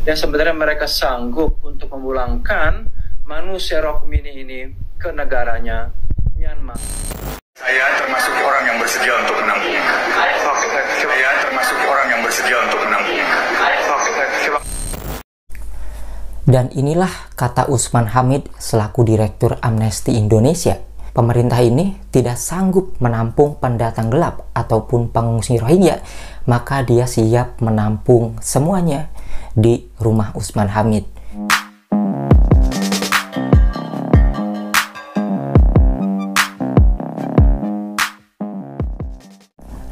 yang sebenarnya mereka sanggup untuk memulangkan manusia Rohingya ini ke negaranya, Myanmar. Saya termasuk orang yang bersedia untuk menampung. Saya termasuk orang yang bersedia untuk menampung. Dan inilah kata Usman Hamid selaku Direktur Amnesty Indonesia. Pemerintah ini tidak sanggup menampung pendatang gelap ataupun pengungsi Rohingya, maka dia siap menampung semuanya di rumah Usman Hamid.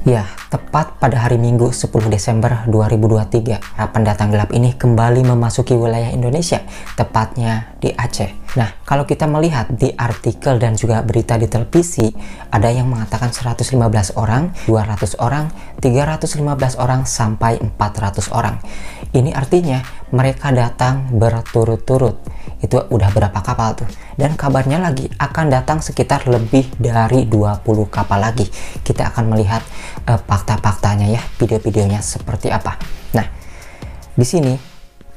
Ya, tepat pada hari Minggu 10 Desember 2023, para pendatang gelap ini kembali memasuki wilayah Indonesia, tepatnya di Aceh. Nah, kalau kita melihat di artikel dan juga berita di televisi, ada yang mengatakan 115 orang, 200 orang, 315 orang, sampai 400 orang. Ini artinya mereka datang berturut-turut. Itu udah berapa kapal tuh? Dan kabarnya lagi akan datang sekitar lebih dari 20 kapal lagi. Kita akan melihat fakta-faktanya ya, video-videonya seperti apa. Nah, di sini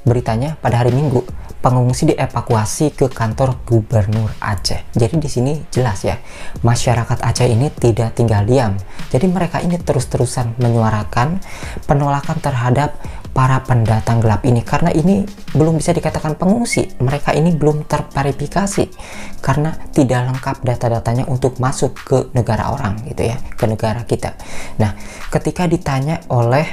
beritanya pada hari Minggu pengungsi dievakuasi ke kantor Gubernur Aceh. Jadi di sini jelas ya, masyarakat Aceh ini tidak tinggal diam. Jadi mereka ini terus-terusan menyuarakan penolakan terhadap para pendatang gelap ini, karena ini belum bisa dikatakan pengungsi. Mereka ini belum terverifikasi karena tidak lengkap data-datanya untuk masuk ke negara orang gitu ya, ke negara kita. Nah, ketika ditanya oleh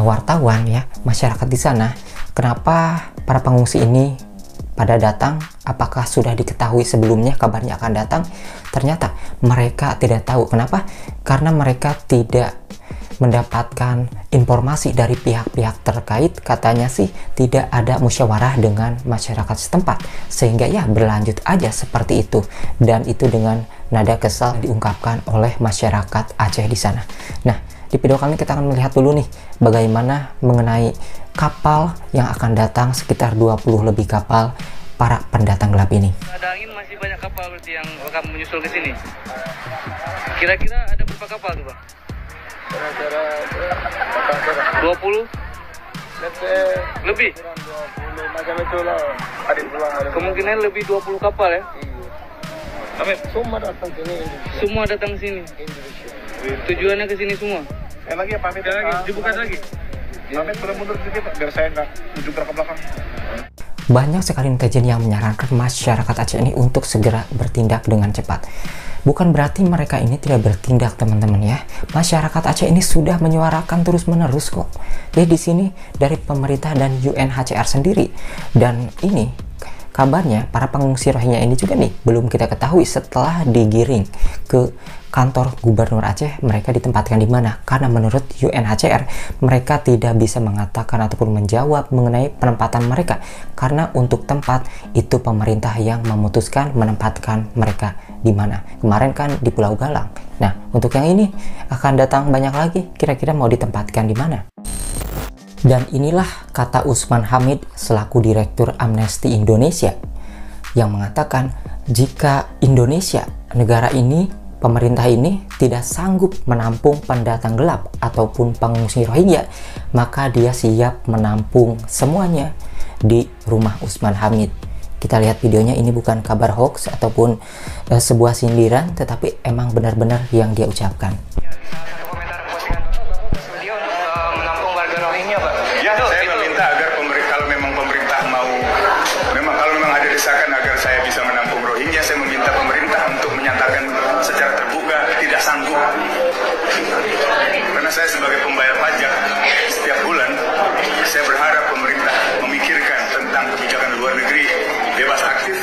wartawan ya, masyarakat di sana, kenapa para pengungsi ini pada datang, apakah sudah diketahui sebelumnya kabarnya akan datang? Ternyata mereka tidak tahu. Kenapa? Karena mereka tidak mendapatkan informasi dari pihak-pihak terkait. Katanya sih tidak ada musyawarah dengan masyarakat setempat, sehingga ya berlanjut aja seperti itu, dan itu dengan nada kesal diungkapkan oleh masyarakat Aceh di sana. Nah, di video kali ini kita akan melihat dulu nih bagaimana mengenai kapal yang akan datang, sekitar 20 lebih kapal para pendatang gelap ini. Ada angin, masih banyak kapal berarti yang akan menyusul ke sini. Kira-kira ada berapa kapal tuh, Bang? 20? Lebih? Macam itulah. Kemungkinan lebih 20 kapal ya? Amin. Semua datang sini. Semua datang ke sini. Tujuannya ke sini semua. Lagi ya, pamit lagi, dibuka lagi. Pamit boleh mundur sedikit biar saya nggak ujung ke belakang. Banyak sekali netizen yang menyarankan masyarakat Aceh ini untuk segera bertindak dengan cepat. Bukan berarti mereka ini tidak bertindak, teman-teman ya. Masyarakat Aceh ini sudah menyuarakan terus-menerus kok. Jadi di sini dari pemerintah dan UNHCR sendiri. Dan ini kabarnya para pengungsi Rohingya ini juga nih belum kita ketahui setelah digiring ke kantor Gubernur Aceh, mereka ditempatkan di mana. Karena menurut UNHCR mereka tidak bisa mengatakan ataupun menjawab mengenai penempatan mereka, karena untuk tempat itu pemerintah yang memutuskan menempatkan mereka di mana. Kemarin kan di Pulau Galang. Nah, untuk yang ini akan datang banyak lagi, kira-kira mau ditempatkan di mana. Dan inilah kata Usman Hamid selaku Direktur Amnesty Indonesia yang mengatakan jika Indonesia, negara ini, pemerintah ini tidak sanggup menampung pendatang gelap ataupun pengungsi Rohingya, maka dia siap menampung semuanya di rumah Usman Hamid. Kita lihat videonya, ini bukan kabar hoax ataupun sebuah sindiran, tetapi emang benar-benar yang dia ucapkan. Ya, saya meminta agar kalau memang pemerintah kalau memang ada desakan agar saya bisa menampung Rohingya, saya meminta pemerintah untuk menyatakan secara terbuka tidak sanggup. Karena saya sebagai pembayar pajak setiap bulan, saya berharap pemerintah memikirkan tentang kebijakan luar negeri, bebas aktif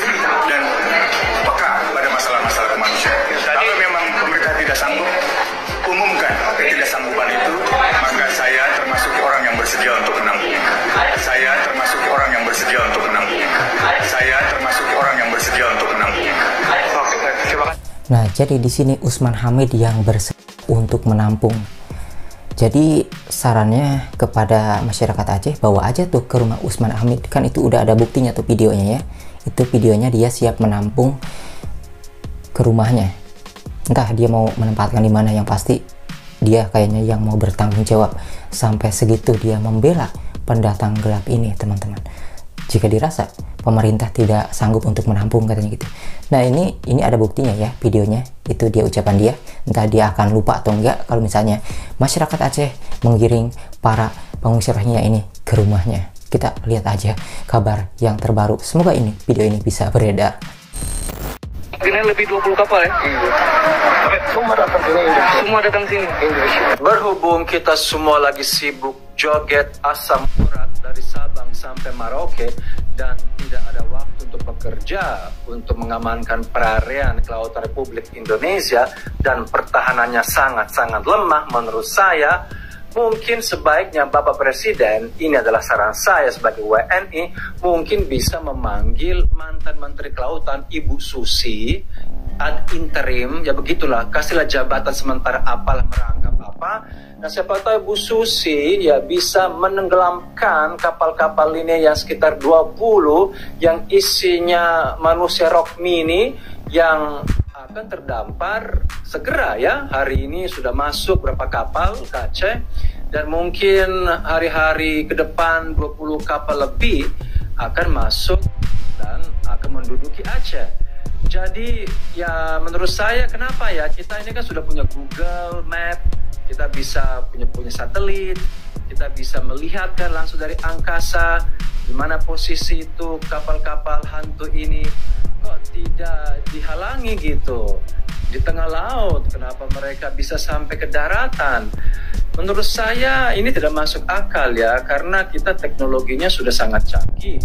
dan peka pada masalah-masalah kemanusiaan. Kalau memang pemerintah tidak sanggup, umumkan ketidaksanggupan itu, maka saya termasuk orang yang bersedia untuk menampung. Saya termasuk orang yang bersedia untuk menampung. Saya termasuk orang yang bersedia untuk menampung. Nah, jadi di sini Usman Hamid yang bersedia untuk menampung. Jadi sarannya kepada masyarakat Aceh, bawa aja tuh ke rumah Usman Hamid, kan itu udah ada buktinya tuh videonya ya. Itu videonya dia siap menampung ke rumahnya. Entah dia mau menempatkan di mana, yang pasti dia kayaknya yang mau bertanggung jawab. Sampai segitu dia membela pendatang gelap ini, teman-teman. Jika dirasa pemerintah tidak sanggup untuk menampung, katanya gitu. Nah, ini ada buktinya ya, videonya. Itu dia, ucapan dia. Entah dia akan lupa atau enggak kalau misalnya masyarakat Aceh mengiring para pengungsi Rohingya ini ke rumahnya. Kita lihat aja kabar yang terbaru. Semoga video ini bisa beredar. Ini lebih 20 kapal ya? Semua datang sini. Berhubung kita semua lagi sibuk joget asam urat dari Sabang sampai Merauke dan tidak ada waktu untuk bekerja untuk mengamankan perairan kelautan Republik Indonesia dan pertahanannya sangat-sangat lemah menurut saya, mungkin sebaiknya Bapak Presiden, ini adalah saran saya sebagai WNI, mungkin bisa memanggil mantan Menteri Kelautan Ibu Susi ad interim, ya begitulah, kasihlah jabatan sementara apalah merangkap apa. Nah, siapa tahu Ibu Susi ya bisa menenggelamkan kapal-kapal ini yang sekitar 20 yang isinya manusia Rock Mini yang akan terdampar segera ya. Hari ini sudah masuk berapa kapal ke Aceh dan mungkin hari-hari ke depan 20 kapal lebih akan masuk dan akan menduduki Aceh. Jadi ya menurut saya kenapa ya, kita ini kan sudah punya Google Map, kita bisa punya satelit, kita bisa melihat kan langsung dari angkasa di mana posisi itu kapal-kapal hantu ini. Kok tidak dihalangi gitu di tengah laut? Kenapa mereka bisa sampai ke daratan? Menurut saya ini tidak masuk akal ya, karena kita teknologinya sudah sangat canggih.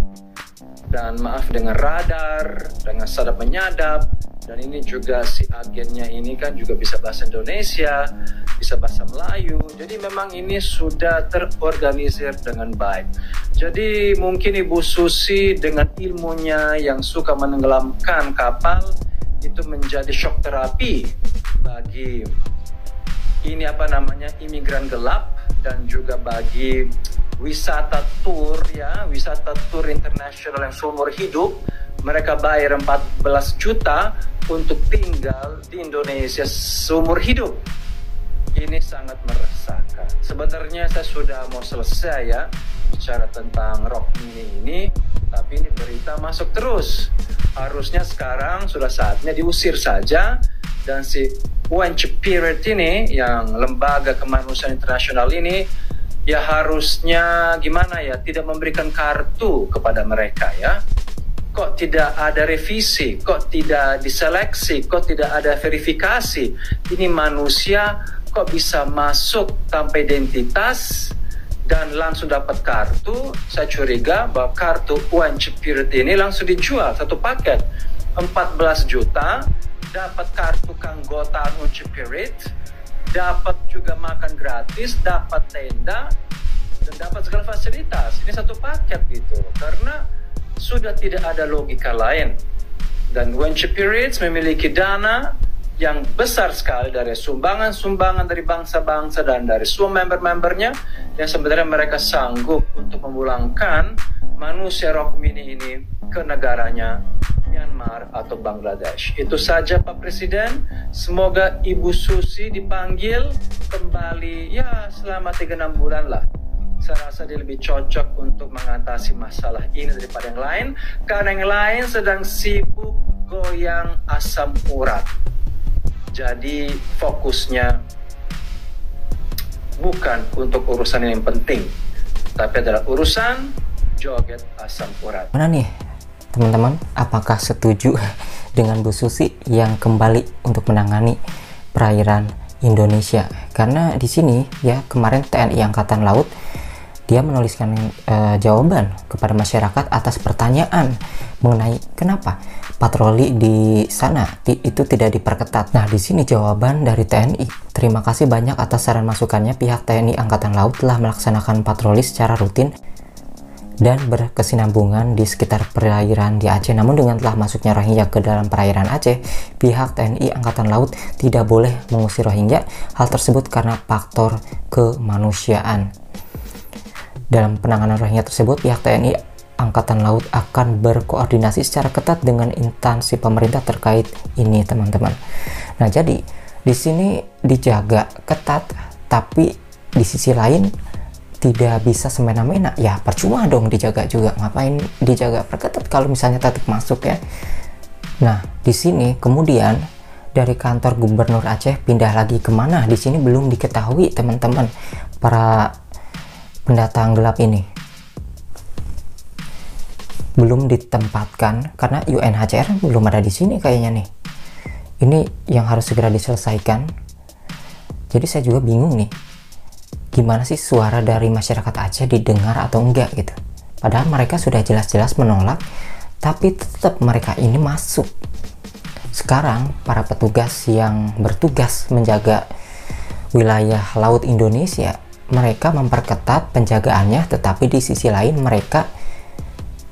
Dan maaf, dengan radar, dengan sadap menyadap, dan ini juga si agennya ini kan juga bisa bahasa Indonesia, bisa bahasa Melayu. Jadi memang ini sudah terorganisir dengan baik. Jadi mungkin Ibu Susi dengan ilmunya yang suka menenggelamkan kapal itu menjadi shock terapi bagi imigran gelap dan juga bagi wisata tour ya, wisata tour internasional yang seumur hidup. Mereka bayar 14 juta untuk tinggal di Indonesia seumur hidup. Ini sangat meresahkan. Sebenarnya saya sudah mau selesai ya bicara tentang Rock Mini ini, tapi ini berita masuk terus. Harusnya sekarang sudah saatnya diusir saja, dan si UN Spirit ini yang lembaga kemanusiaan internasional ini ya harusnya gimana ya, tidak memberikan kartu kepada mereka ya. Kok tidak ada revisi, kok tidak diseleksi, kok tidak ada verifikasi. Ini manusia kok bisa masuk tanpa identitas dan langsung dapat kartu. Saya curiga bahwa kartu UN Spirit ini langsung dijual satu paket 14 juta, dapat kartu keanggotaan UN Spirit, dapat juga makan gratis, dapat tenda, dan dapat segala fasilitas. Ini satu paket gitu, karena sudah tidak ada logika lain. Dan UN Spirit memiliki dana yang besar sekali dari sumbangan-sumbangan dari bangsa-bangsa dan dari semua member-membernya, yang sebenarnya mereka sanggup untuk memulangkan manusia Rock Mini ini ke negaranya, Myanmar atau Bangladesh. Itu saja Pak Presiden. Semoga Ibu Susi dipanggil kembali ya selama 3-6 bulan lah. Saya rasa dia lebih cocok untuk mengatasi masalah ini daripada yang lain, karena yang lain sedang sibuk goyang asam urat. Jadi fokusnya bukan untuk urusan yang penting, tapi adalah urusan joget asam urat. Mana nih teman-teman, apakah setuju dengan Bu Susi yang kembali untuk menangani perairan Indonesia? Karena di sini ya kemarin TNI Angkatan Laut dia menuliskan jawaban kepada masyarakat atas pertanyaan mengenai kenapa patroli di sana itu tidak diperketat. Nah, di sini jawaban dari TNI. Terima kasih banyak atas saran masukannya. Pihak TNI Angkatan Laut telah melaksanakan patroli secara rutin dan berkesinambungan di sekitar perairan di Aceh. Namun dengan telah masuknya Rohingya ke dalam perairan Aceh, pihak TNI Angkatan Laut tidak boleh mengusir Rohingya. Hal tersebut karena faktor kemanusiaan. Dalam penanganan Rohingya tersebut, pihak TNI Angkatan Laut akan berkoordinasi secara ketat dengan instansi pemerintah terkait ini, teman-teman. Nah, jadi di sini dijaga ketat, tapi di sisi lain tidak bisa semena-mena, ya percuma dong dijaga juga. Ngapain dijaga perketat kalau misalnya tetap masuk ya. Nah, di sini kemudian dari kantor Gubernur Aceh pindah lagi kemana? Di sini belum diketahui teman-teman, para pendatang gelap ini belum ditempatkan karena UNHCR belum ada di sini kayaknya nih. Ini yang harus segera diselesaikan. Jadi saya juga bingung nih, gimana sih suara dari masyarakat Aceh didengar atau enggak gitu. Padahal mereka sudah jelas-jelas menolak, tapi tetap mereka ini masuk. Sekarang para petugas yang bertugas menjaga wilayah laut Indonesia, mereka memperketat penjagaannya, tetapi di sisi lain mereka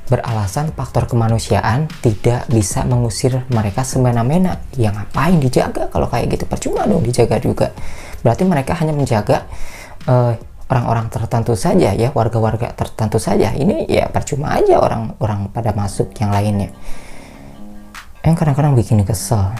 beralasan faktor kemanusiaan tidak bisa mengusir mereka semena-mena. Ya ngapain dijaga kalau kayak gitu, percuma dong dijaga juga. Berarti mereka hanya menjaga orang-orang tertentu saja ya, warga-warga tertentu saja. Ini ya percuma aja orang-orang pada masuk yang lainnya. Yang kadang-kadang bikin kesel.